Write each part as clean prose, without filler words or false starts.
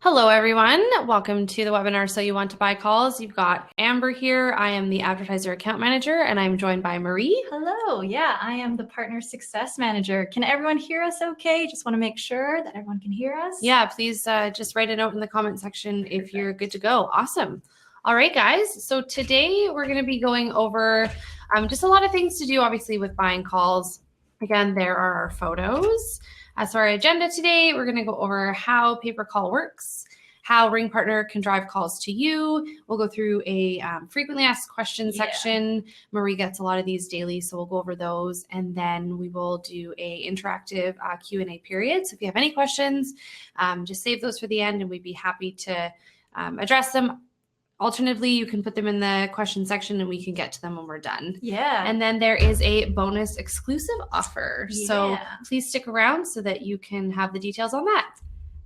Hello, everyone. Welcome to the webinar So You Want to Buy Calls. You've got Amber here. I am the Advertiser Account Manager, and I'm joined by Marie. Hello. Yeah, I am the Partner Success Manager. Can everyone hear us okay? Just want to make sure that everyone can hear us. Yeah, please just write a note in the comment section if you're good to go. Awesome. All right, guys. So today we're going to be going over just a lot of things to do, obviously, with buying calls. Again, there are our photos. As for our agenda today, we're going to go over how pay-per-call works, how RingPartner can drive calls to you. We'll go through a frequently asked questions section. Marie gets a lot of these daily, so we'll go over those. And then we will do a interactive Q&A period. So if you have any questions, just save those for the end, and we'd be happy to address them. Alternatively, you can put them in the question section and we can get to them when we're done. Yeah. And then there is a bonus exclusive offer. Yeah. So please stick around so that you can have the details on that.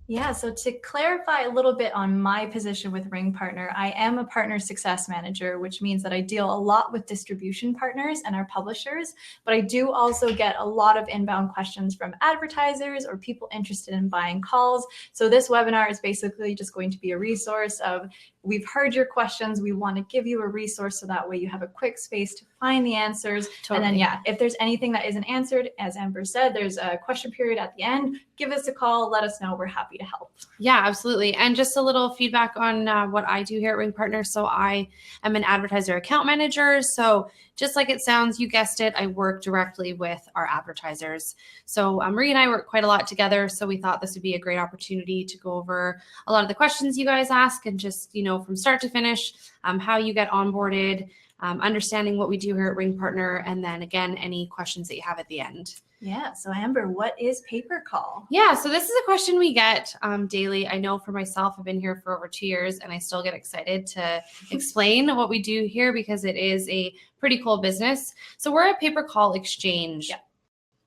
Yeah, so to clarify a little bit on my position with RingPartner, I am a Partner Success Manager, which means that I deal a lot with distribution partners and our publishers, but I do also get a lot of inbound questions from advertisers or people interested in buying calls. So this webinar is basically just going to be a resource of, we've heard your questions, we want to give you a resource so that way you have a quick space to find the answers. Totally. And then, if there's anything that isn't answered, as Amber said, there's a question period at the end. Give us a call, let us know, we're happy to help. Yeah, absolutely. And just a little feedback on what I do here at RingPartner. So I am an advertiser account manager. So just like it sounds, you guessed it, I work directly with our advertisers. So Marie and I work quite a lot together. So we thought this would be a great opportunity to go over a lot of the questions you guys ask and just, from start to finish, how you get onboarded, understanding what we do here at RingPartner, and then again, any questions that you have at the end. Yeah. So Amber, what is pay-per-call? Yeah. So this is a question we get daily. I know for myself, I've been here for over 2 years and I still get excited to explain what we do here because it is a pretty cool business. So we're a pay-per-call exchange. Yeah.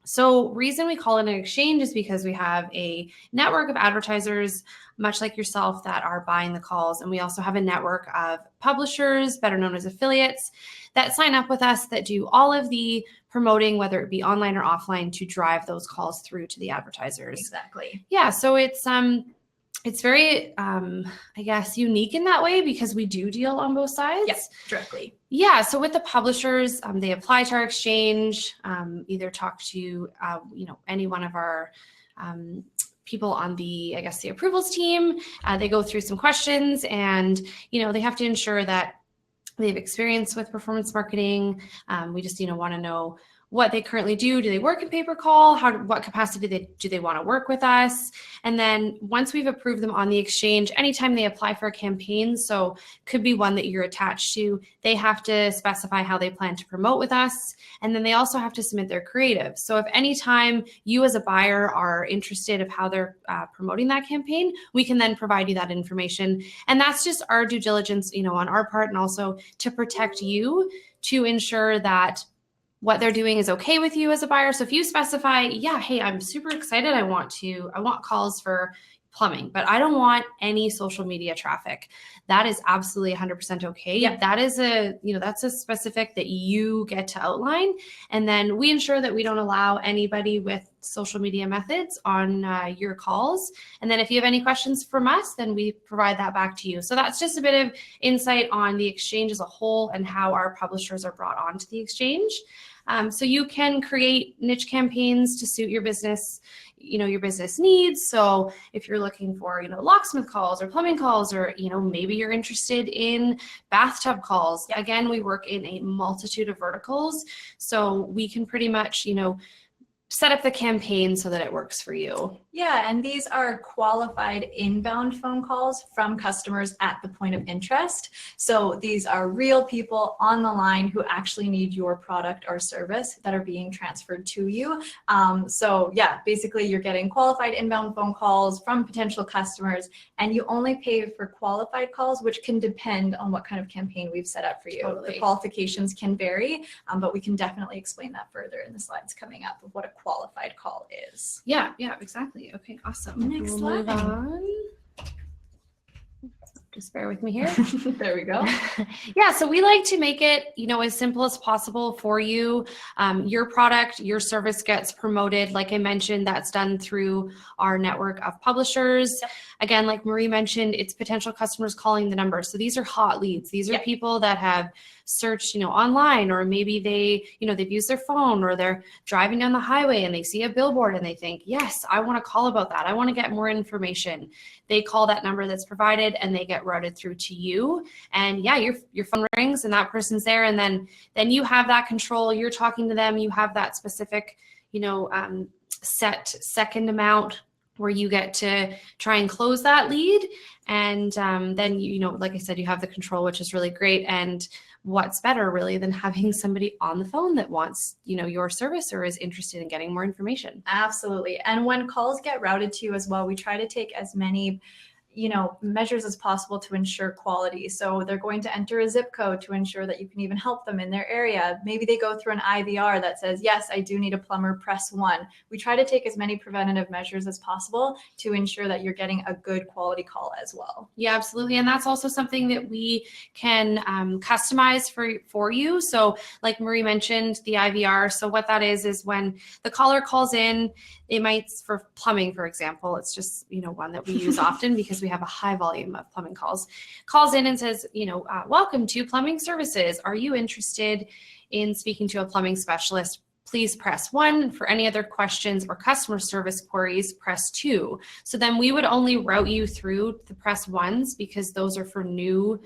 So reason we call it an exchange is because we have a network of advertisers, much like yourself, that are buying the calls. And we also have a network of publishers, better known as affiliates, that sign up with us that do all of the promoting, whether it be online or offline, to drive those calls through to the advertisers. Exactly. Yeah. So it's very, I guess, unique in that way because we do deal on both sides. Yes, directly. Yeah. So with the publishers, they apply to our exchange, either talk to, any one of our people on the approvals team. They go through some questions and, they have to ensure that they have experience with performance marketing. We just, want to know what they currently do. Do they work in pay-per-call? What capacity do they want to work with us? And then once we've approved them on the exchange, anytime they apply for a campaign, so could be one that you're attached to, they have to specify how they plan to promote with us. And then they also have to submit their creative. So if anytime you as a buyer are interested of how they're promoting that campaign, we can then provide you that information. And that's just our due diligence, on our part, and also to protect you, to ensure that what they're doing is okay with you as a buyer. So if you specify, hey, I'm super excited. I want calls for plumbing, but I don't want any social media traffic. That is absolutely 100% okay. Yeah. That is that's a specific that you get to outline. And then we ensure that we don't allow anybody with social media methods on your calls. And then if you have any questions from us, then we provide that back to you. So that's just a bit of insight on the exchange as a whole and how our publishers are brought onto the exchange. So you can create niche campaigns to suit your business, your business needs. So if you're looking for, locksmith calls or plumbing calls, or, maybe you're interested in bathtub calls. Again, we work in a multitude of verticals. So we can pretty much, set up the campaign so that it works for you. Yeah, and these are qualified inbound phone calls from customers at the point of interest. So these are real people on the line who actually need your product or service that are being transferred to you. Basically you're getting qualified inbound phone calls from potential customers, and you only pay for qualified calls, which can depend on what kind of campaign we've set up for you. Totally. The qualifications can vary, but we can definitely explain that further in the slides coming up of what a qualified call is. Yeah, exactly. Okay, awesome. Next slide. Move on. Just bear with me here. There we go. Yeah, so we like to make it, as simple as possible for you. Your product, your service gets promoted. Like I mentioned, that's done through our network of publishers. Yep. Again, like Marie mentioned, it's potential customers calling the number. So these are hot leads. These are people that have searched, online, or maybe they've used their phone, or they're driving down the highway and they see a billboard and they think, yes, I want to call about that. I want to get more information. They call that number that's provided and they get routed through to you. And yeah, your phone rings and that person's there. And then you have that control. You're talking to them. You have that specific, set second amount where you get to try and close that lead. And then, like I said, you have the control, which is really great. And what's better really than having somebody on the phone that wants, your service or is interested in getting more information? Absolutely. And when calls get routed to you as well, we try to take as many measures as possible to ensure quality. So they're going to enter a zip code to ensure that you can even help them in their area. Maybe they go through an IVR that says, yes, I do need a plumber, press 1. We try to take as many preventative measures as possible to ensure that you're getting a good quality call as well. Yeah, absolutely. And that's also something that we can customize for you. So like Marie mentioned, the IVR. So what that is when the caller calls in, it might, for plumbing, for example, it's just, one that we use often because we have a high volume of plumbing calls in and says, welcome to plumbing services. Are you interested in speaking to a plumbing specialist? Please press 1. For any other questions or customer service queries, press 2. So then we would only route you through the press 1s because those are for new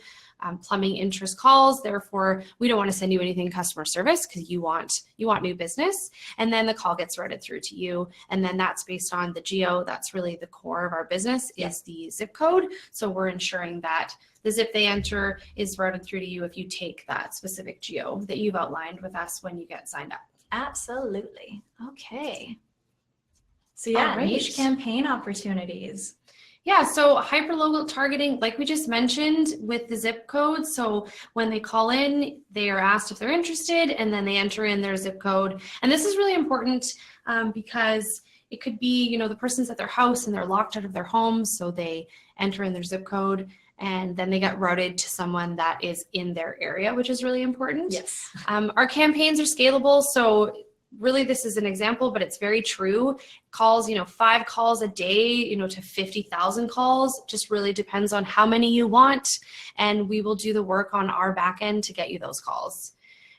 plumbing interest calls. Therefore, we don't want to send you anything customer service because you want new business. And then the call gets routed through to you. And then that's based on the geo. That's really the core of our business is the zip code. So we're ensuring that the zip they enter is routed through to you if you take that specific geo that you've outlined with us when you get signed up. Absolutely. Okay. So yeah, niche campaign opportunities. Yeah, so hyperlocal targeting, like we just mentioned with the zip code. So when they call in, they are asked if they're interested, and then they enter in their zip code. And this is really important because it could be, the person's at their house and they're locked out of their home. So they enter in their zip code and then they get routed to someone that is in their area, which is really important. Yes. Our campaigns are scalable. So really this is an example, but it's very true. Calls, 5 calls a day, to 50,000 calls, just really depends on how many you want. And we will do the work on our back end to get you those calls.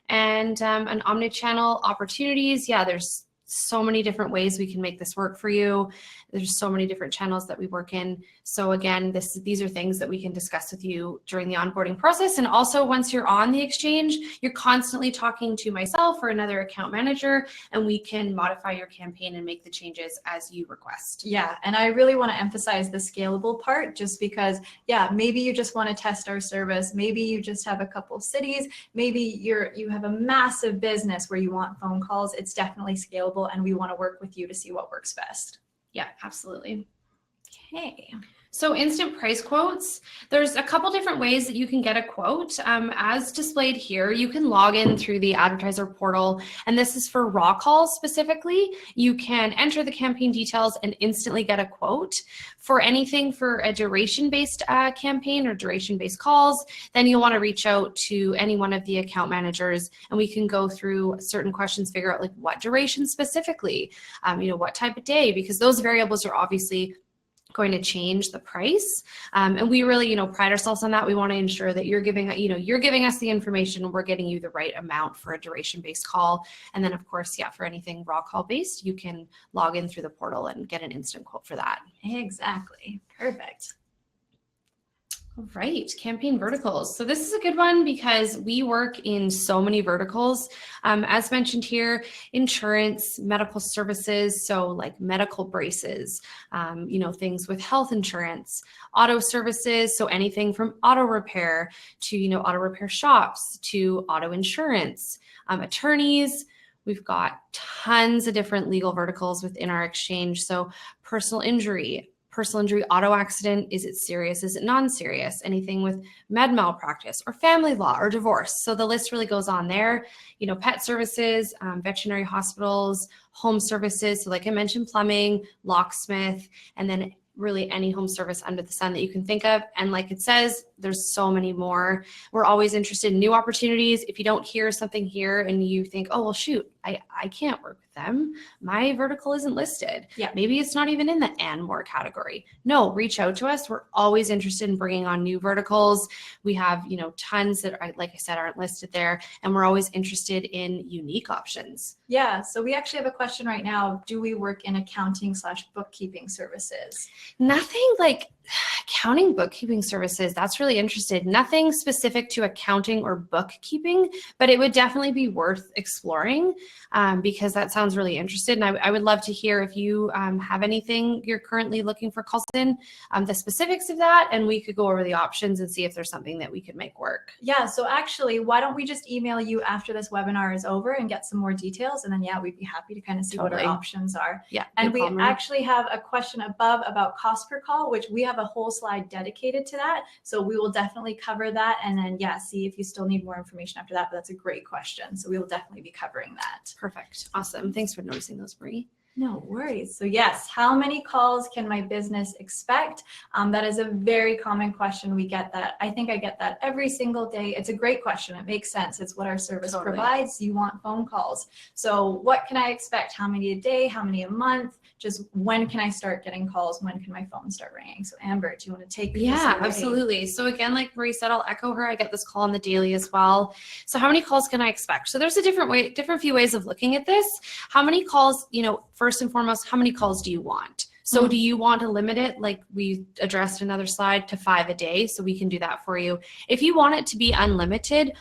And an omnichannel opportunities. Yeah, there's so many different ways we can make this work for you. There's so many different channels that we work in. So again, these are things that we can discuss with you during the onboarding process. And also once you're on the exchange, you're constantly talking to myself or another account manager, and we can modify your campaign and make the changes as you request. Yeah, and I really want to emphasize the scalable part just because, maybe you just want to test our service. Maybe you just have a couple cities. Maybe you have a massive business where you want phone calls. It's definitely scalable, and we want to work with you to see what works best. Yeah, absolutely. Okay. So instant price quotes, there's a couple different ways that you can get a quote. As displayed here, you can log in through the Advertiser portal, and this is for raw calls specifically. You can enter the campaign details and instantly get a quote. For anything for a duration-based campaign or duration-based calls, then you'll want to reach out to any one of the account managers, and we can go through certain questions, figure out like what duration specifically, what type of day, because those variables are obviously going to change the price. And we really, pride ourselves on that. We want to ensure that you're giving us the information and we're getting you the right amount for a duration-based call. And then of course, for anything raw call based, you can log in through the portal and get an instant quote for that. Exactly. Perfect. All right, campaign verticals. So this is a good one because we work in so many verticals. As mentioned here, insurance, medical services, so like medical braces, things with health insurance, auto services, so anything from auto repair to, auto repair shops to auto insurance, attorneys. We've got tons of different legal verticals within our exchange. So personal injury, auto accident, is it serious? Is it non-serious? Anything with med malpractice or family law or divorce. So the list really goes on there. Pet services, veterinary hospitals, home services. So like I mentioned, plumbing, locksmith, and then really any home service under the sun that you can think of. And like it says, there's so many more. We're always interested in new opportunities. If you don't hear something here and you think, oh, well, shoot, I can't work with them. My vertical isn't listed. Yeah. Maybe it's not even in the and more category. No, reach out to us. We're always interested in bringing on new verticals. We have, tons that are, like I said, aren't listed there. And we're always interested in unique options. Yeah. So we actually have a question right now. Do we work in accounting/bookkeeping services? Nothing like accounting, bookkeeping services. That's really interesting. Nothing specific to accounting or bookkeeping, but it would definitely be worth exploring because that sounds really interesting. And I would love to hear if you have anything you're currently looking for calls in, the specifics of that, and we could go over the options and see if there's something that we could make work. Yeah. So actually, why don't we just email you after this webinar is over and get some more details? And then, yeah, we'd be happy to kind of see what our options are. Yeah. And we actually have a question above about cost per call, which we have a whole slide dedicated to that. So we will definitely cover that. And then, yeah, see if you still need more information after that. But that's a great question. So we will definitely be covering that. Perfect. Awesome. Thanks for noticing those, Brie. No worries. So yes, how many calls can my business expect? That is a very common question. We get that. I think I get that every single day. It's a great question. It makes sense. It's what our service provides. You want phone calls. So what can I expect? How many a day? How many a month? Just when can I start getting calls? When can my phone start ringing? So Amber, do you want to take this? Yeah, absolutely. So again, like Marie said, I'll echo her. I get this call on the daily as well. So how many calls can I expect? So there's a different few ways of looking at this. How many calls, first and foremost, how many calls do you want? So do you want to limit it, like we addressed another slide, to 5 a day? So we can do that for you. If you want it to be unlimited,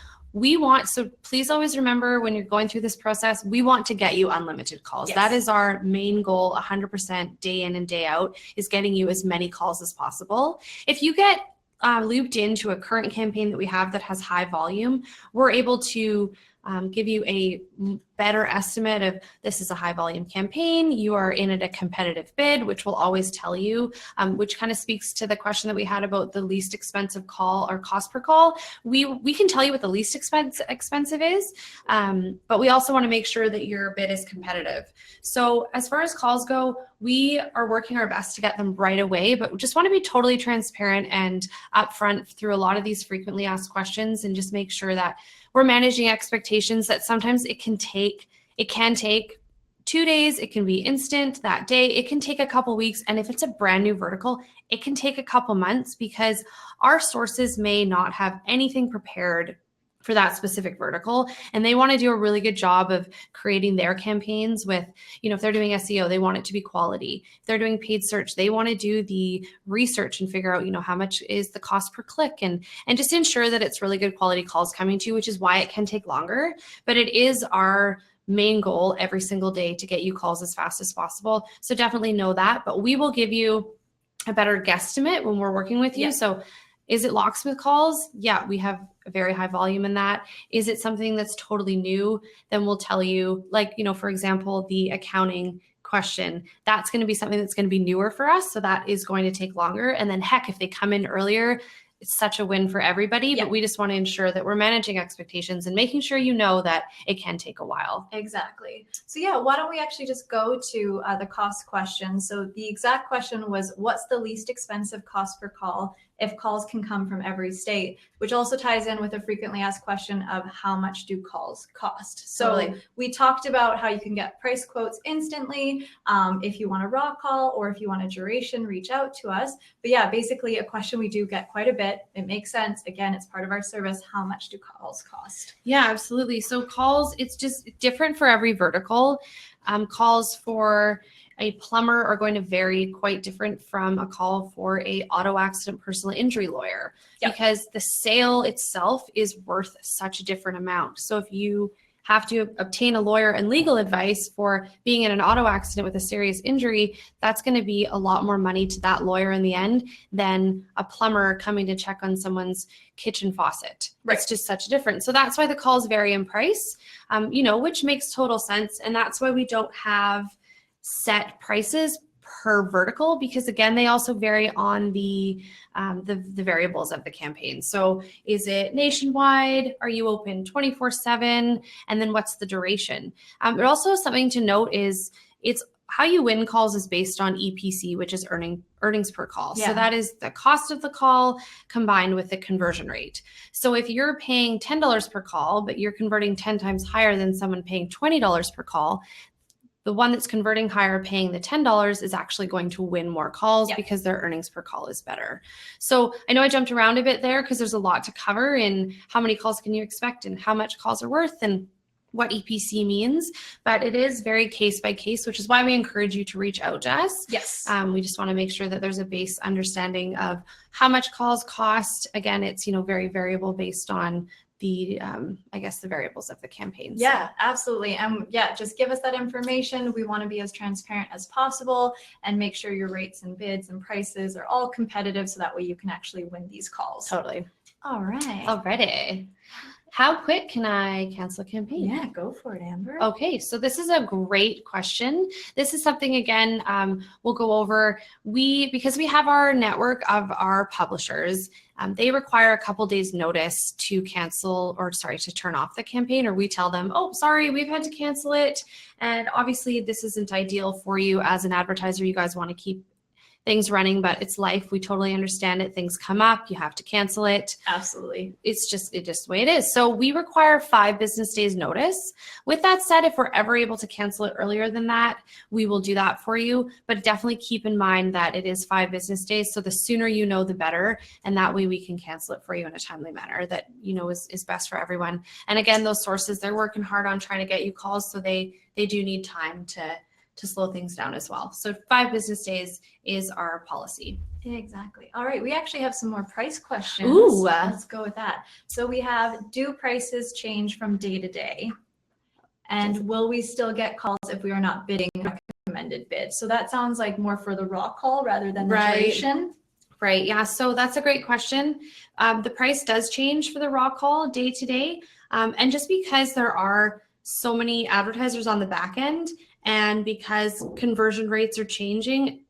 so please always remember when you're going through this process, we want to get you unlimited calls. Yes. That is our main goal, 100% day in and day out, is getting you as many calls as possible. If you get looped into a current campaign that we have that has high volume, we're able to give you a better estimate of this is a high volume campaign. You are in at a competitive bid, which will always tell you, which kind of speaks to the question that we had about the least expensive call or cost per call. We can tell you what the least expensive is, but we also want to make sure that your bid is competitive. So as far as calls go, we are working our best to get them right away, but we just want to be totally transparent and upfront through a lot of these frequently asked questions and just make sure that we're managing expectations that sometimes it can take 2 days, it can be instant that day, it can take a couple weeks. And if it's a brand new vertical, it can take a couple months because our sources may not have anything prepared for that specific vertical. And they want to do a really good job of creating their campaigns with, if they're doing SEO, they want it to be quality. If they're doing paid search, they want to do the research and figure out, how much is the cost per click and just ensure that it's really good quality calls coming to you, which is why it can take longer. But it is our main goal every single day to get you calls as fast as possible. So definitely know that, but we will give you a better guesstimate when we're working with you. Yeah. So is it locksmith calls? Yeah, we have a very high volume in that. Is it something that's totally new? Then we'll tell you, for example, the accounting question, that's going to be something that's going to be newer for us. So that is going to take longer. And then heck, if they come in earlier, it's such a win for everybody, but we just want to ensure that we're managing expectations and making sure that it can take a while. Exactly. So yeah, why don't we actually just go to the cost question? So the exact question was, what's the least expensive cost per call if calls can come from every state, which also ties in with a frequently asked question of how much do calls cost? So we talked about how you can get price quotes instantly. If you want a raw call or if you want a duration, reach out to us. But yeah, basically a question we do get quite a bit. It makes sense. Again, it's part of our service. How much do calls cost? Yeah, absolutely. So calls, it's just different for every vertical. Calls for a plumber are going to vary quite different from a call for a auto accident personal injury lawyer because the sale itself is worth such a different amount. So if you have to obtain a lawyer and legal advice for being in an auto accident with a serious injury, that's going to be a lot more money to that lawyer in the end than a plumber coming to check on someone's kitchen faucet. Right. It's just such a difference. So that's why the calls vary in price, which makes total sense. And that's why we don't have set prices per vertical, because again, they also vary on the variables of the campaign. So is it nationwide? Are you open 24/7? And then what's the duration? But also something to note is it's how you win calls is based on EPC, which is earnings per call. Yeah. So that is the cost of the call combined with the conversion rate. So if you're paying $10 per call, but you're converting 10 times higher than someone paying $20 per call, the one that's converting higher, paying the $10, is actually going to win more calls because their earnings per call is better. So I know I jumped around a bit there because there's a lot to cover in how many calls can you expect and how much calls are worth and what EPC means, but it is very case by case, which is why we encourage you to reach out to us. Yes. We just want to make sure that there's a base understanding of how much calls cost. Again, it's, very variable based on the, I guess, the variables of the campaign. Yeah, absolutely. And just give us that information. We want to be as transparent as possible and make sure your rates and bids and prices are all competitive so that way you can actually win these calls. Totally. All right. Alrighty. How quick can I cancel a campaign? Yeah, go for it, Amber. Okay, so this is a great question. This is something, again, we'll go over. Because we have our network of our publishers, they require a couple days notice to to turn off the campaign, or we tell them, oh, sorry, we've had to cancel it. And obviously this isn't ideal for you as an advertiser. You guys want to keep things running, but it's life. We totally understand it. Things come up, you have to cancel it. Absolutely. It's just the way it is. So we require 5 business days notice. With that said, if we're ever able to cancel it earlier than that, we will do that for you. But definitely keep in mind that it is 5 business days. So the sooner you know, the better. And that way we can cancel it for you in a timely manner that is best for everyone. And again, those sources, they're working hard on trying to get you calls. So they do need time to slow things down as well. So 5 business days is our policy. Exactly. All right. We actually have some more price questions. Ooh. Let's go with that. So we have, do prices change from day to day? And will we still get calls if we are not bidding recommended bids? So that sounds like more for the raw call rather than the duration. Right. Yeah. So that's a great question. The price does change for the raw call day to day. And just because there are so many advertisers on the back end, and because conversion rates are changing,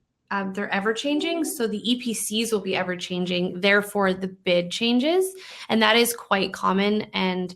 they're ever changing. So the EPCs will be ever changing. Therefore, the bid changes. And that is quite common and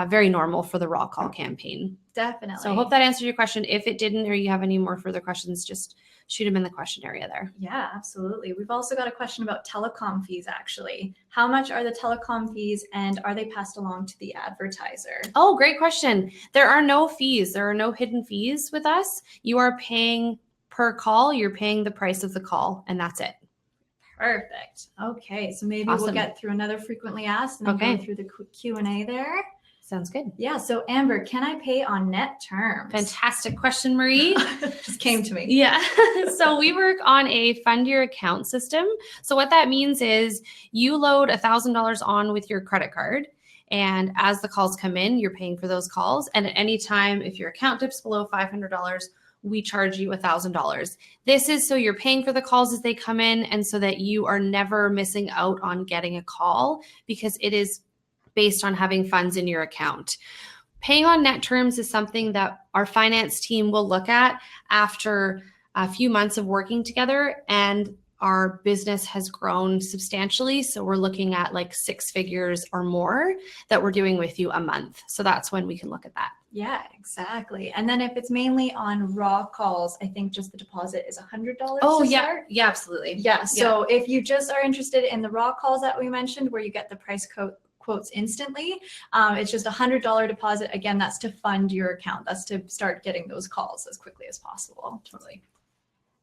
very normal for the raw call campaign. Definitely. So I hope that answered your question. If it didn't, or you have any more further questions, just shoot them in the question area there. Yeah, absolutely. We've also got a question about telecom fees, actually. How much are the telecom fees and are they passed along to the advertiser? Oh, great question. There are no fees. There are no hidden fees with us. You are paying per call. You're paying the price of the call, and that's it. Perfect. Okay, so maybe Awesome. we'll get through another frequently asked and then go through the Q&A there. Sounds good. Yeah, so Amber, can I pay on net terms? Fantastic question, Marie. Just came to me. Yeah. So we work on a fund your account system. So what that means is you load $1,000 on with your credit card. And as the calls come in, you're paying for those calls. And at any time, if your account dips below $500, we charge you $1,000. This is so you're paying for the calls as they come in, and so that you are never missing out on getting a call, because it is based on having funds in your account. Paying on net terms is something that our finance team will look at after a few months of working together, and our business has grown substantially. So we're looking at like 6 figures or more that we're doing with you a month. So that's when we can look at that. Yeah, exactly. And then if it's mainly on raw calls, I think just the deposit is $100. Oh, to yeah. start. Yeah, absolutely. Yeah. So if you just are interested in the raw calls that we mentioned, where you get the price quotes instantly, it's just $100 deposit. Again, that's to fund your account. That's to start getting those calls as quickly as possible. Totally.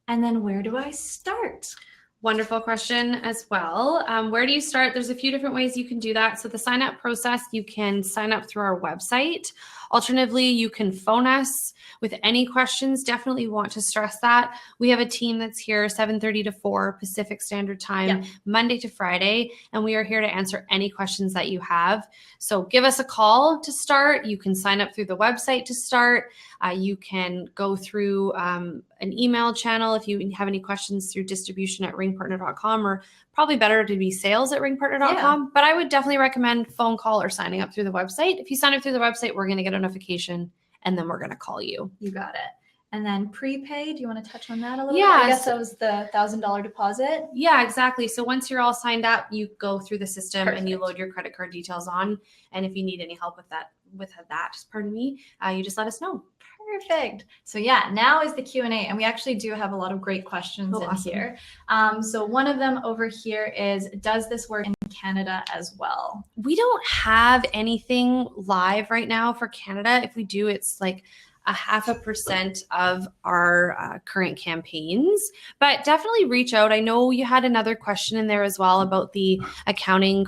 And then where do I start? Wonderful question as well. Where do you start? There's a few different ways you can do that. So the sign up process, you can sign up through our website. Alternatively, you can phone us with any questions. Definitely want to stress that. We have a team that's here 7:30 to 4 Pacific Standard Time, Monday to Friday, and we are here to answer any questions that you have. So give us a call to start. You can sign up through the website to start. You can go through an email channel if you have any questions through distribution@ringpartner.com, or probably better to be sales@ringpartner.com. Yeah. But I would definitely recommend phone call or signing up through the website. If you sign up through the website, we're going to get a notification and then we're going to call you. You got it. And then prepaid, do you want to touch on that a little Yeah, bit? I guess that was the $1,000 deposit. Yeah, exactly. So once you're all signed up, you go through the system and you Perfect. load your credit card details on. And if you need any help with that, pardon me, you just let us know. Perfect. So yeah, now is the Q&A, and we actually do have a lot of great questions in awesome. here. So one of them over here is, does this work in Canada as well? We don't have anything live right now for Canada. If we do, it's like 0.5% of our current campaigns, but definitely reach out. I know you had another question in there as well about the accounting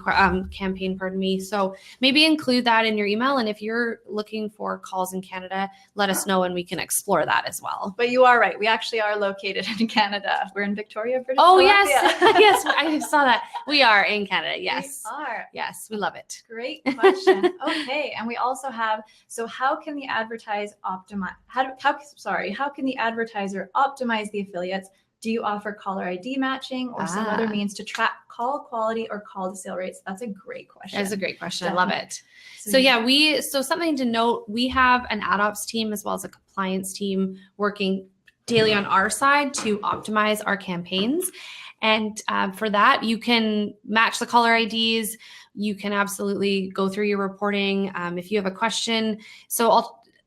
campaign, pardon me. So maybe include that in your email. And if you're looking for calls in Canada, let us know and we can explore that as well. But you are right. We actually are located in Canada. We're in Victoria, British Oh, Columbia. yes. Yes, I saw that. We are in Canada. Yes. We are. Yes, we love it. Great question. Okay. And we also have, so how can the how can the advertiser optimize the affiliates? Do you offer caller ID matching or some other means to track call quality or call to sale rates? That's a great question. That's a great question. Definitely. I love it. So something to note, we have an ad ops team as well as a compliance team working daily on our side to optimize our campaigns. And for that, you can match the caller IDs. You can absolutely go through your reporting. If you have a question,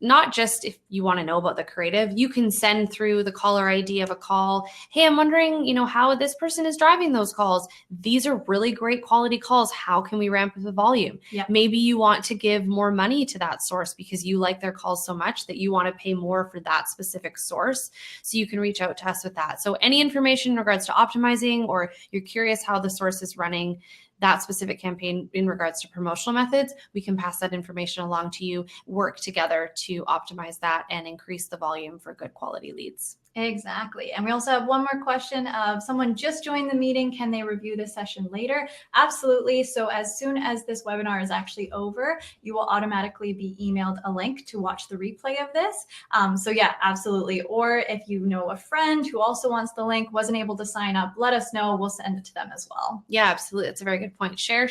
not just if you want to know about the creative, you can send through the caller ID of a call. Hey, I'm wondering, how this person is driving those calls. These are really great quality calls. How can we ramp up the volume? Yeah. Maybe you want to give more money to that source because you like their calls so much that you want to pay more for that specific source. So you can reach out to us with that. So any information in regards to optimizing, or you're curious how the source is running that specific campaign in regards to promotional methods, we can pass that information along to you, work together to optimize that and increase the volume for good quality leads. Exactly. And we also have one more question of someone just joined the meeting. Can they review the session later? Absolutely. So as soon as this webinar is actually over, you will automatically be emailed a link to watch the replay of this. So yeah, absolutely. Or if you know a friend who also wants the link, wasn't able to sign up, let us know. We'll send it to them as well. Yeah, absolutely. That's a very good point. Share.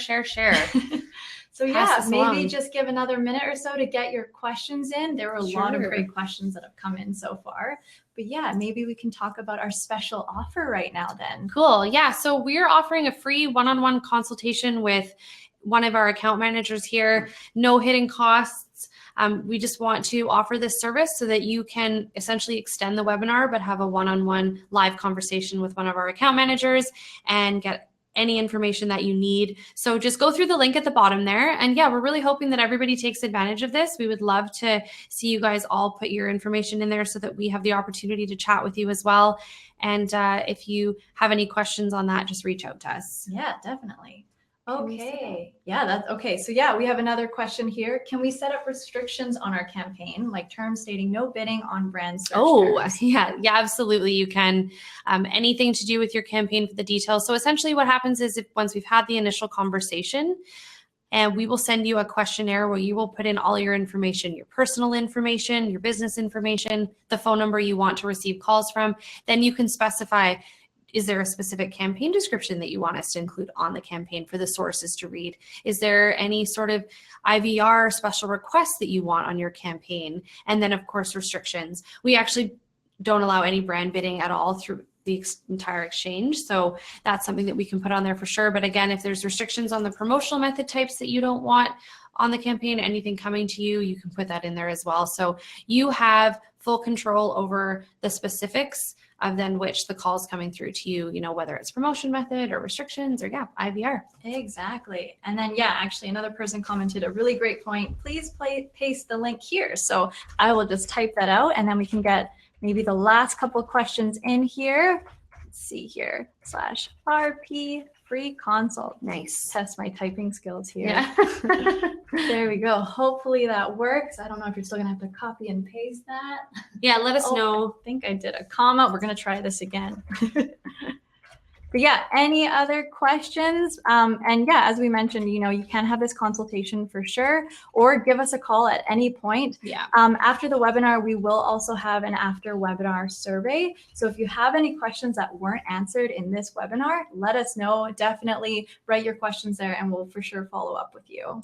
So yeah, maybe just give another minute or so to get your questions in. There were a lot of great questions that have come in so far. But yeah, maybe we can talk about our special offer right now then. Cool. Yeah. So we're offering a free one-on-one consultation with one of our account managers here. No hidden costs. We just want to offer this service so that you can essentially extend the webinar, but have a one-on-one live conversation with one of our account managers and get any information that you need. So just go through the link at the bottom there. And yeah, we're really hoping that everybody takes advantage of this. We would love to see you guys all put your information in there so that we have the opportunity to chat with you as well. And if you have any questions on that, just reach out to us. Yeah, definitely. Okay. Yeah, that's okay. So yeah, we have another question here. Can we set up restrictions on our campaign, like terms stating no bidding on brand search terms? Yeah, absolutely. You can. Anything to do with your campaign for the details. So essentially what happens is once we've had the initial conversation, and we will send you a questionnaire where you will put in all your information, your personal information, your business information, the phone number you want to receive calls from. Then you can specify, is there a specific campaign description that you want us to include on the campaign for the sources to read? Is there any sort of IVR special requests that you want on your campaign? And then, of course, restrictions. We actually don't allow any brand bidding at all through the entire exchange. So that's something that we can put on there for sure. But again, if there's restrictions on the promotional method types that you don't want on the campaign, anything coming to you, you can put that in there as well. So you have full control over the specifics of then which the calls coming through to you, whether it's promotion method or restrictions or IVR. Exactly. And then, yeah, actually another person commented a really great point. Please paste the link here. So I will just type that out and then we can get maybe the last couple of questions in here. Let's see here, /RP free consult. Nice. Test my typing skills here. Yeah. There we go. Hopefully that works. I don't know if you're still gonna have to copy and paste that. Yeah, let us know. I think I did a comma. We're gonna try this again. But yeah, any other questions? And yeah, as we mentioned, you can have this consultation for sure, or give us a call at any point. Yeah. After the webinar, we will also have an after webinar survey. So if you have any questions that weren't answered in this webinar, let us know. Definitely write your questions there and we'll for sure follow up with you.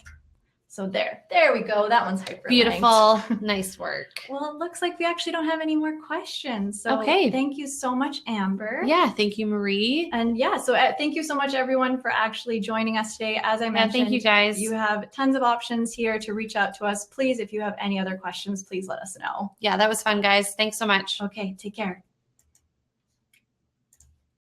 So there we go. That one's hyperlinked. Beautiful. Nice work. Well, it looks like we actually don't have any more questions. So Okay. thank you so much, Amber. Yeah. Thank you, Marie. And yeah, so thank you so much, everyone, for actually joining us today. As I mentioned, thank you, guys. You have tons of options here to reach out to us. Please, if you have any other questions, please let us know. Yeah, that was fun, guys. Thanks so much. Okay, take care.